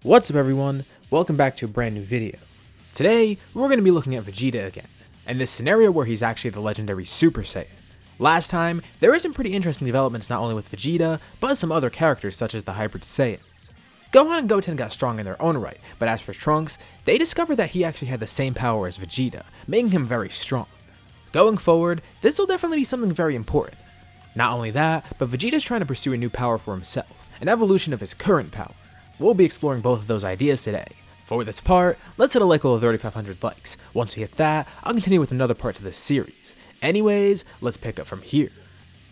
What's up everyone, welcome back to a brand new video. Today, we're going to be looking at Vegeta again, and this scenario where he's actually the legendary Super Saiyan. Last time, there were some pretty interesting developments not only with Vegeta, but some other characters such as the Hybrid Saiyans. Gohan and Goten got strong in their own right, but as for Trunks, they discovered that he actually had the same power as Vegeta, making him very strong. Going forward, this will definitely be something very important. Not only that, but Vegeta's trying to pursue a new power for himself, an evolution of his current power. We'll be exploring both of those ideas today. For this part, let's hit a like goal of 3,500 likes. Once we hit that, I'll continue with another part to this series. Anyways, let's pick up from here.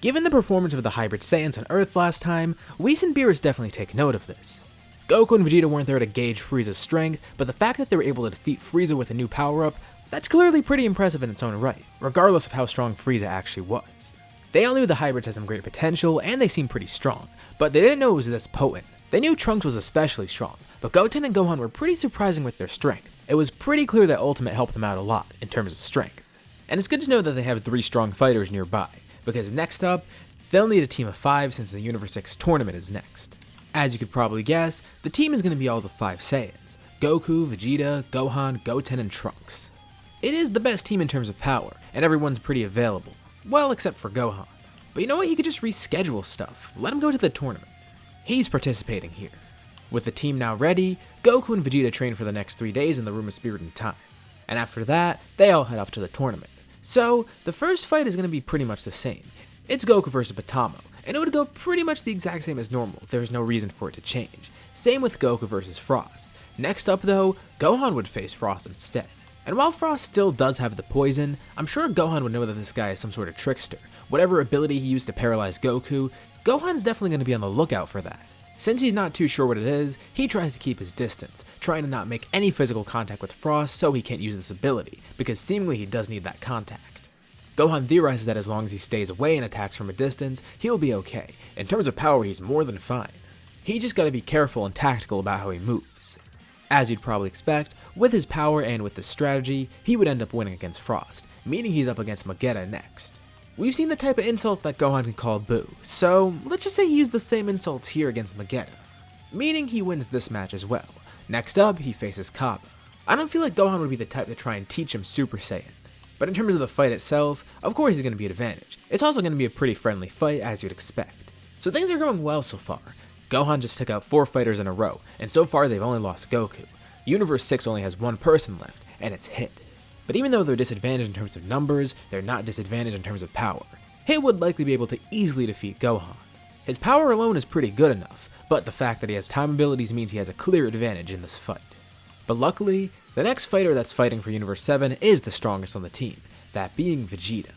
Given the performance of the Hybrid Saiyans on Earth last time, Whis and Beerus definitely take note of this. Goku and Vegeta weren't there to gauge Frieza's strength, but the fact that they were able to defeat Frieza with a new power-up, that's clearly pretty impressive in its own right, regardless of how strong Frieza actually was. They all knew the hybrids had some great potential, and they seemed pretty strong, but they didn't know it was this potent. They knew Trunks was especially strong, but Goten and Gohan were pretty surprising with their strength. It was pretty clear that Ultimate helped them out a lot in terms of strength. And it's good to know that they have 3 strong fighters nearby, because next up, they'll need a team of 5 since the Universe 6 tournament is next. As you could probably guess, the team is going to be all the 5 Saiyans: Goku, Vegeta, Gohan, Goten, and Trunks. It is the best team in terms of power, and everyone's pretty available. Well, except for Gohan. But you know what, he could just reschedule stuff, let him go to the tournament. He's participating here. With the team now ready, Goku and Vegeta train for the next 3 days in the Room of Spirit and Time. And after that, they all head off to the tournament. So, the first fight is going to be pretty much the same. It's Goku versus Batamo, and it would go pretty much the exact same as normal. There's no reason for it to change. Same with Goku versus Frost. Next up though, Gohan would face Frost instead. And while Frost still does have the poison, I'm sure Gohan would know that this guy is some sort of trickster. Whatever ability he used to paralyze Goku, Gohan is definitely going to be on the lookout for that. Since he's not too sure what it is, he tries to keep his distance, trying to not make any physical contact with Frost so he can't use this ability, because seemingly he does need that contact. Gohan theorizes that as long as he stays away and attacks from a distance, he'll be okay. In terms of power, he's more than fine. He just gotta be careful and tactical about how he moves. As you'd probably expect, with his power and with this strategy, he would end up winning against Frost, meaning he's up against Vegeta next. We've seen the type of insults that Gohan can call Boo, so let's just say he used the same insults here against Vegeta, meaning he wins this match as well. Next up, he faces Kaba. I don't feel like Gohan would be the type to try and teach him Super Saiyan, but in terms of the fight itself, of course he's going to be an advantage. It's also going to be a pretty friendly fight as you'd expect. So things are going well so far. Gohan just took out 4 fighters in a row, and so far they've only lost Goku. Universe 6 only has 1 person left, and it's Hit. But even though they're disadvantaged in terms of numbers, they're not disadvantaged in terms of power. Hit would likely be able to easily defeat Gohan. His power alone is pretty good enough, but the fact that he has time abilities means he has a clear advantage in this fight. But luckily, the next fighter that's fighting for Universe 7 is the strongest on the team, that being Vegeta.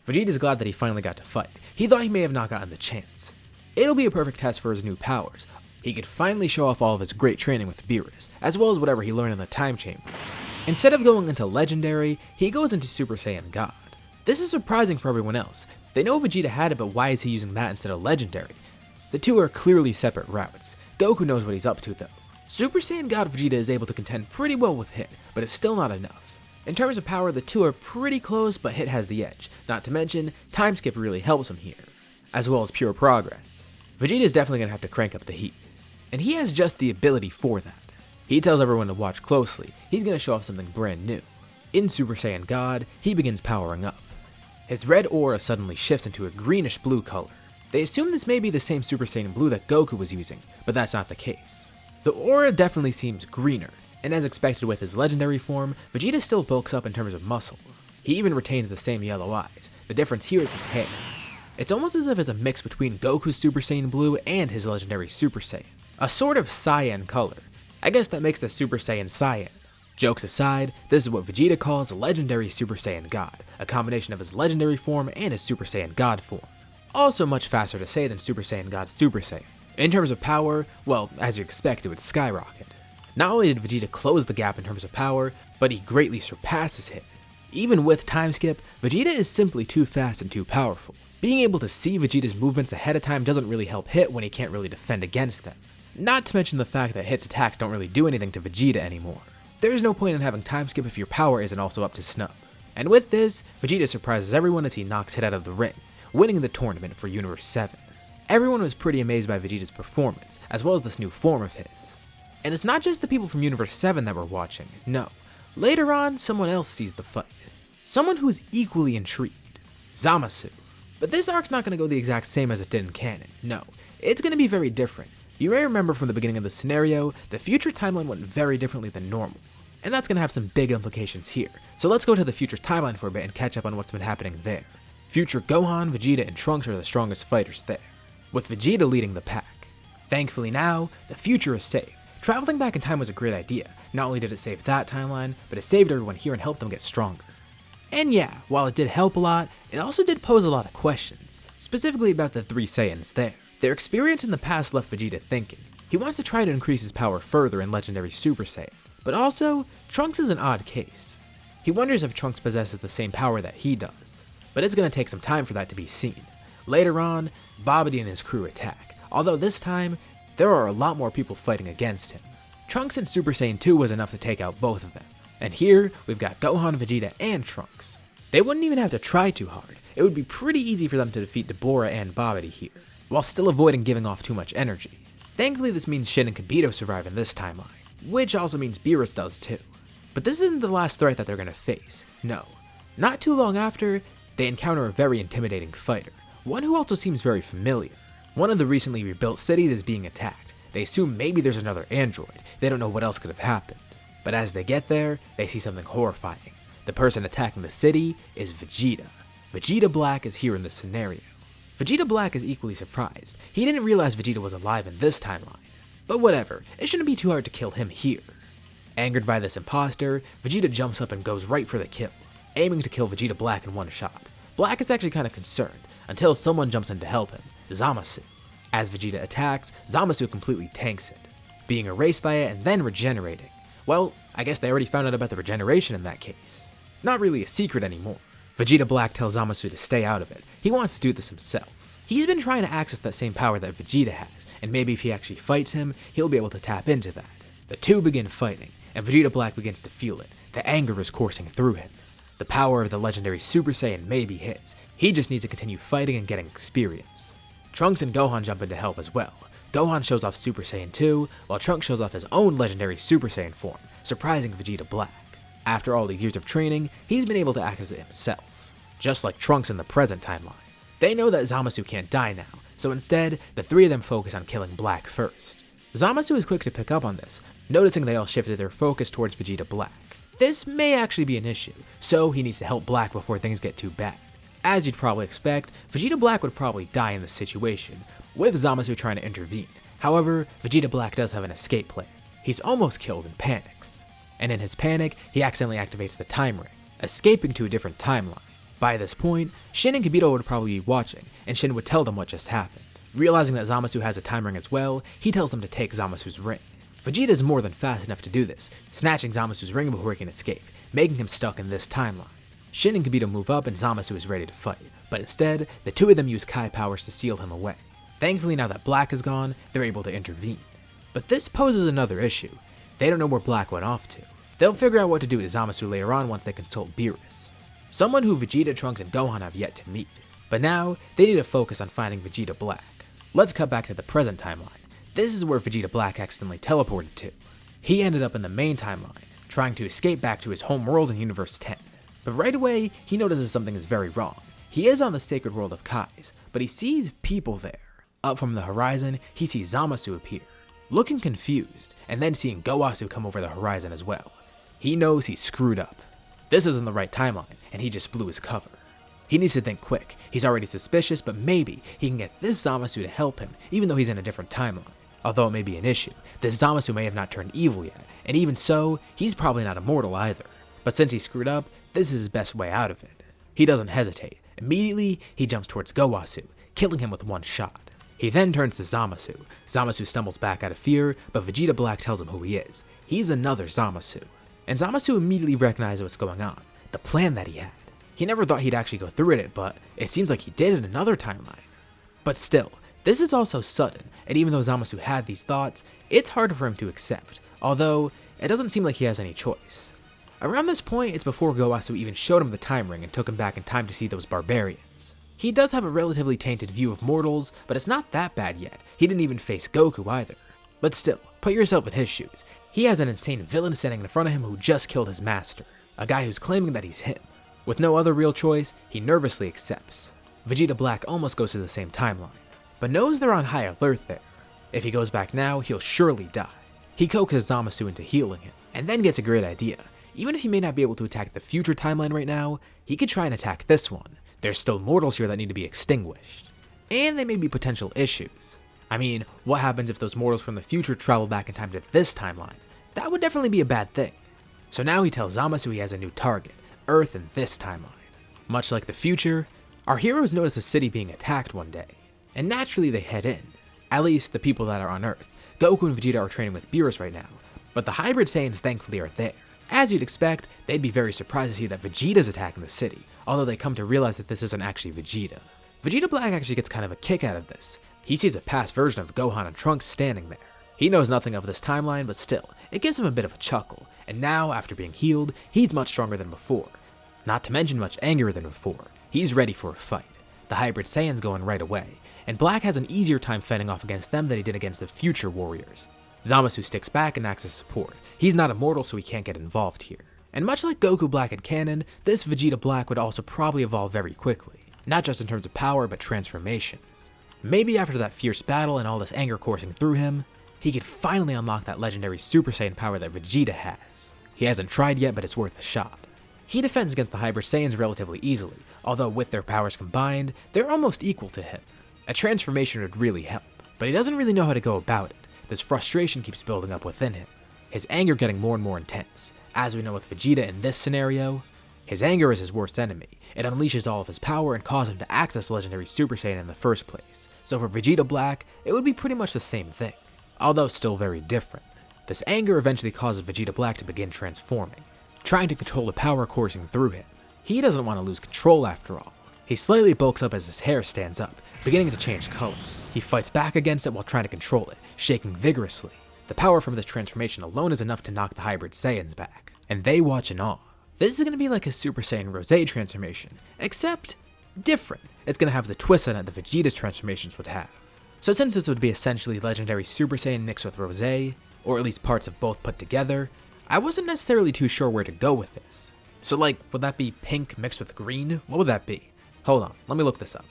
Vegeta's glad that he finally got to fight. He thought he may have not gotten the chance. It'll be a perfect test for his new powers. He could finally show off all of his great training with Beerus, as well as whatever he learned in the Time Chamber. Instead of going into Legendary, he goes into Super Saiyan God. This is surprising for everyone else. They know Vegeta had it, but why is he using that instead of Legendary? The two are clearly separate routes. Goku knows what he's up to though. Super Saiyan God Vegeta is able to contend pretty well with Hit, but it's still not enough. In terms of power, the two are pretty close, but Hit has the edge. Not to mention, time skip really helps him here, as well as pure progress. Vegeta is definitely going to have to crank up the heat, and he has just the ability for that. He tells everyone to watch closely. He's going to show off something brand new. In Super Saiyan God, he begins powering up. His red aura suddenly shifts into a greenish blue color. They assume this may be the same Super Saiyan blue that Goku was using, but that's not the case. The aura definitely seems greener, and as expected with his legendary form, Vegeta still bulks up in terms of muscle. He even retains the same yellow eyes. The difference here is his hair. It's almost as if it's a mix between Goku's Super Saiyan blue and his legendary Super Saiyan. A sort of cyan color. I guess that makes the Super Saiyan Saiyan. Jokes aside, this is what Vegeta calls a legendary Super Saiyan God, a combination of his legendary form and his Super Saiyan God form. Also much faster to say than Super Saiyan God Super Saiyan. In terms of power, well, as you expect, it would skyrocket. Not only did Vegeta close the gap in terms of power, but he greatly surpasses Hit. Even with time skip, Vegeta is simply too fast and too powerful. Being able to see Vegeta's movements ahead of time doesn't really help Hit when he can't really defend against them. Not to mention the fact that Hit's attacks don't really do anything to Vegeta anymore. There's no point in having time skip if your power isn't also up to snub. And with this, Vegeta surprises everyone as he knocks Hit out of the ring, winning the tournament for Universe 7. Everyone was pretty amazed by Vegeta's performance, as well as this new form of his. And it's not just the people from Universe 7 that were watching, no. Later on, someone else sees the fight. Someone who is equally intrigued, Zamasu. But this arc's not going to go the exact same as it did in canon, no. It's going to be very different. You may remember from the beginning of the scenario, the future timeline went very differently than normal. And that's going to have some big implications here. So let's go to the future timeline for a bit and catch up on what's been happening there. Future Gohan, Vegeta, and Trunks are the strongest fighters there, with Vegeta leading the pack. Thankfully now, the future is safe. Traveling back in time was a great idea. Not only did it save that timeline, but it saved everyone here and helped them get stronger. And yeah, while it did help a lot, it also did pose a lot of questions, specifically about the 3 Saiyans there. Their experience in the past left Vegeta thinking. He wants to try to increase his power further in Legendary Super Saiyan, but also, Trunks is an odd case. He wonders if Trunks possesses the same power that he does, but it's going to take some time for that to be seen. Later on, Babidi and his crew attack, although this time, there are a lot more people fighting against him. Trunks in Super Saiyan 2 was enough to take out both of them, and here, we've got Gohan, Vegeta, and Trunks. They wouldn't even have to try too hard. It would be pretty easy for them to defeat Deborah and Babidi here, while still avoiding giving off too much energy. Thankfully, this means Shin and Kibito survive in this timeline, which also means Beerus does too. But this isn't the last threat that they're going to face, no. Not too long after, they encounter a very intimidating fighter, one who also seems very familiar. One of the recently rebuilt cities is being attacked. They assume maybe there's another android, they don't know what else could have happened. But as they get there, they see something horrifying. The person attacking the city is Vegeta. Vegeta Black is here in this scenario. Vegeta Black is equally surprised. He didn't realize Vegeta was alive in this timeline. But whatever, it shouldn't be too hard to kill him here. Angered by this imposter, Vegeta jumps up and goes right for the kill, aiming to kill Vegeta Black in one shot. Black is actually kind of concerned, until someone jumps in to help him, Zamasu. As Vegeta attacks, Zamasu completely tanks it, being erased by it and then regenerating. Well, I guess they already found out about the regeneration in that case. Not really a secret anymore. Vegeta Black tells Zamasu to stay out of it. He wants to do this himself. He's been trying to access that same power that Vegeta has, and maybe if he actually fights him, he'll be able to tap into that. The two begin fighting, and Vegeta Black begins to feel it. The anger is coursing through him. The power of the legendary Super Saiyan may be his. He just needs to continue fighting and getting experience. Trunks and Gohan jump in to help as well. Gohan shows off Super Saiyan 2, while Trunks shows off his own legendary Super Saiyan form, surprising Vegeta Black. After all these years of training, he's been able to access it himself, just like Trunks in the present timeline. They know that Zamasu can't die now, so instead, the three of them focus on killing Black first. Zamasu is quick to pick up on this, noticing they all shifted their focus towards Vegeta Black. This may actually be an issue, so he needs to help Black before things get too bad. As you'd probably expect, Vegeta Black would probably die in this situation, with Zamasu trying to intervene. However, Vegeta Black does have an escape plan. He's almost killed and panics. And in his panic, he accidentally activates the time ring, escaping to a different timeline. By this point, Shin and Kibito would probably be watching, and Shin would tell them what just happened. Realizing that Zamasu has a time ring as well, he tells them to take Zamasu's ring. Vegeta is more than fast enough to do this, snatching Zamasu's ring before he can escape, making him stuck in this timeline. Shin and Kibito move up and Zamasu is ready to fight, but instead, the two of them use Kai powers to seal him away. Thankfully, now that Black is gone, they're able to intervene. But this poses another issue. They don't know where Black went off to. They'll figure out what to do with Zamasu later on once they consult Beerus, someone who Vegeta, Trunks, and Gohan have yet to meet. But now, they need to focus on finding Vegeta Black. Let's cut back to the present timeline. This is where Vegeta Black accidentally teleported to. He ended up in the main timeline, trying to escape back to his home world in Universe 10. But right away, he notices something is very wrong. He is on the sacred world of Kai's, but he sees people there. Up from the horizon, he sees Zamasu appear, looking confused, and then seeing Gowasu come over the horizon as well. He knows he's screwed up. This isn't the right timeline, and he just blew his cover. He needs to think quick. He's already suspicious, but maybe he can get this Zamasu to help him, even though he's in a different timeline. Although it may be an issue, this Zamasu may have not turned evil yet, and even so, he's probably not immortal either. But since he's screwed up, this is his best way out of it. He doesn't hesitate. Immediately, he jumps towards Gowasu, killing him with one shot. He then turns to Zamasu. Zamasu stumbles back out of fear, but Vegeta Black tells him who he is. He's another Zamasu. And Zamasu immediately recognizes what's going on, the plan that he had. He never thought he'd actually go through it, but it seems like he did in another timeline. But still, this is also sudden, and even though Zamasu had these thoughts, it's hard for him to accept, although it doesn't seem like he has any choice. Around this point, it's before Gowasu even showed him the time ring and took him back in time to see those barbarians. He does have a relatively tainted view of mortals, but it's not that bad yet. He didn't even face Goku either. But still, Put yourself in his shoes. He has an insane villain standing in front of him who just killed his master, a guy who's claiming that he's him. With no other real choice, he nervously accepts. Vegeta Black almost goes to the same timeline, but knows they're on high alert there. If he goes back now, he'll surely die. He coaxes Zamasu into healing him, and then gets a great idea. Even if he may not be able to attack the future timeline right now, he could try and attack this one. There's still mortals here that need to be extinguished. And they may be potential issues. I mean, what happens if those mortals from the future travel back in time to this timeline? That would definitely be a bad thing. So now he tells Zamasu he has a new target, Earth in this timeline. Much like the future, our heroes notice a city being attacked one day, and naturally they head in. At least the people that are on Earth. Goku and Vegeta are training with Beerus right now, but the hybrid Saiyans thankfully are there. As you'd expect, they'd be very surprised to see that Vegeta's attacking the city, although they come to realize that this isn't actually Vegeta. Vegeta Black actually gets kind of a kick out of this. He sees a past version of Gohan and Trunks standing there. He knows nothing of this timeline, but still, it gives him a bit of a chuckle, and now, after being healed, he's much stronger than before. Not to mention much angrier than before. He's ready for a fight. The hybrid Saiyans go in right away, and Black has an easier time fending off against them than he did against the future warriors. Zamasu sticks back and acts as support. He's not immortal, so he can't get involved here. And much like Goku Black in canon, this Vegeta Black would also probably evolve very quickly. Not just in terms of power, but transformations. Maybe after that fierce battle and all this anger coursing through him, he could finally unlock that legendary Super Saiyan power that Vegeta has. He hasn't tried yet, but it's worth a shot. He defends against the hybrid Saiyans relatively easily, although with their powers combined, they're almost equal to him. A transformation would really help, but he doesn't really know how to go about it. This frustration keeps building up within him, his anger getting more and more intense. As we know with Vegeta in this scenario, his anger is his worst enemy. It unleashes all of his power and causes him to access legendary Super Saiyan in the first place. So for Vegeta Black, it would be pretty much the same thing, although still very different. This anger eventually causes Vegeta Black to begin transforming, trying to control the power coursing through him. He doesn't want to lose control after all. He slightly bulks up as his hair stands up, beginning to change color. He fights back against it while trying to control it, shaking vigorously. The power from this transformation alone is enough to knock the hybrid Saiyans back, and they watch in awe. This is going to be like a Super Saiyan Rose transformation, except different. It's going to have the twist on it that Vegeta's transformations would have. So since this would be essentially legendary Super Saiyan mixed with Rose, or at least parts of both put together, I wasn't necessarily too sure where to go with this. So like, would that be pink mixed with green? What would that be? Hold on, let me look this up.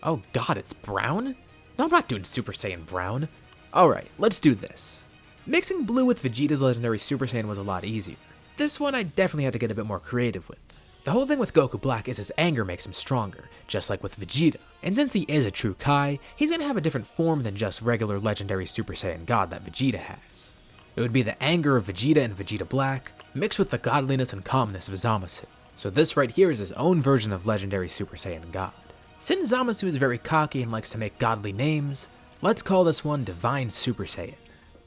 Oh god, it's brown? No, I'm not doing Super Saiyan brown. Alright, let's do this. Mixing blue with Vegeta's legendary Super Saiyan was a lot easier. This one I definitely had to get a bit more creative with. The whole thing with Goku Black is his anger makes him stronger, just like with Vegeta. And since he is a true Kai, he's gonna have a different form than just regular legendary Super Saiyan God that Vegeta has. It would be the anger of Vegeta and Vegeta Black, mixed with the godliness and calmness of Zamasu. So this right here is his own version of legendary Super Saiyan God. Since Zamasu is very cocky and likes to make godly names, let's call this one Divine Super Saiyan.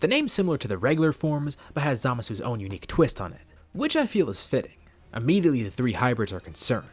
The name's similar to the regular forms, but has Zamasu's own unique twist on it, which I feel is fitting. Immediately the three hybrids are concerned.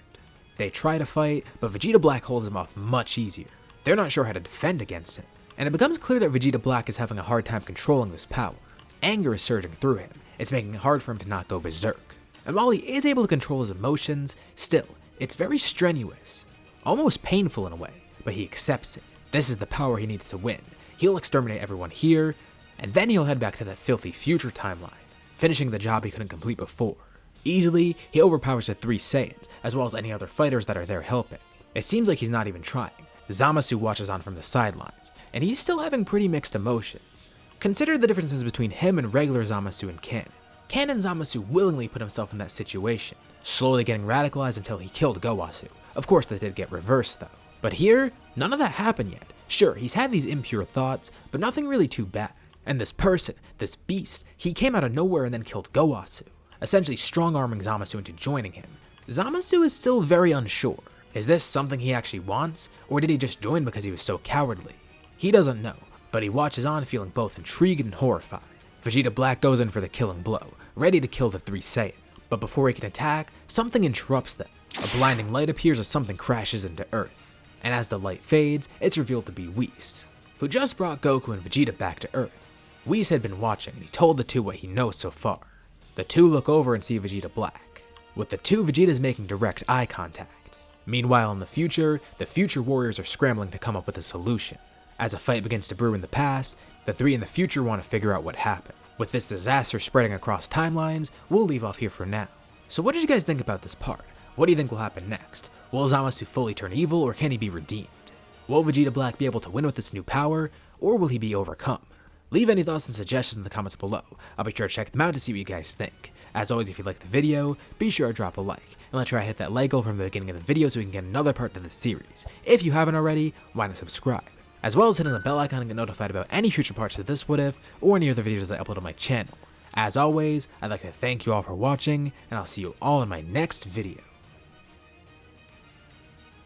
They try to fight, but Vegeta Black holds them off much easier. They're not sure how to defend against him, and it becomes clear that Vegeta Black is having a hard time controlling this power. Anger is surging through him. It's making it hard for him to not go berserk. And while he is able to control his emotions, still, it's very strenuous. Almost painful in a way, but he accepts it. This is the power he needs to win. He'll exterminate everyone here, and then he'll head back to that filthy future timeline, finishing the job he couldn't complete before. Easily, he overpowers the three Saiyans, as well as any other fighters that are there helping. It seems like he's not even trying. Zamasu watches on from the sidelines, and he's still having pretty mixed emotions. Consider the differences between him and regular Zamasu in canon. Canon Zamasu willingly put himself in that situation, slowly getting radicalized until he killed Gowasu. Of course that did get reversed though. But here, none of that happened yet. Sure, he's had these impure thoughts, but nothing really too bad. And this person, this beast, he came out of nowhere and then killed Gowasu, essentially strong-arming Zamasu into joining him. Zamasu is still very unsure. Is this something he actually wants, or did he just join because he was so cowardly? He doesn't know, but he watches on feeling both intrigued and horrified. Vegeta Black goes in for the killing blow, ready to kill the three Saiyan. But before he can attack, something interrupts them. A blinding light appears as something crashes into Earth. And as the light fades, it's revealed to be Whis, who just brought Goku and Vegeta back to Earth. Whis had been watching, and he told the two what he knows so far. The two look over and see Vegeta Black, with the two Vegetas making direct eye contact. Meanwhile in the future warriors are scrambling to come up with a solution. As a fight begins to brew in the past, the three in the future want to figure out what happened. With this disaster spreading across timelines, we'll leave off here for now. So what did you guys think about this part? What do you think will happen next? Will Zamasu fully turn evil, or can he be redeemed? Will Vegeta Black be able to win with this new power, or will he be overcome? Leave any thoughts and suggestions in the comments below. I'll be sure to check them out to see what you guys think. As always, if you liked the video, be sure to drop a like, and let's try to hit that like goal from the beginning of the video so we can get another part to this series. If you haven't already, why not subscribe? As well as hitting the bell icon and get notified about any future parts of this What If, or any other videos that I upload on my channel. As always, I'd like to thank you all for watching, and I'll see you all in my next video.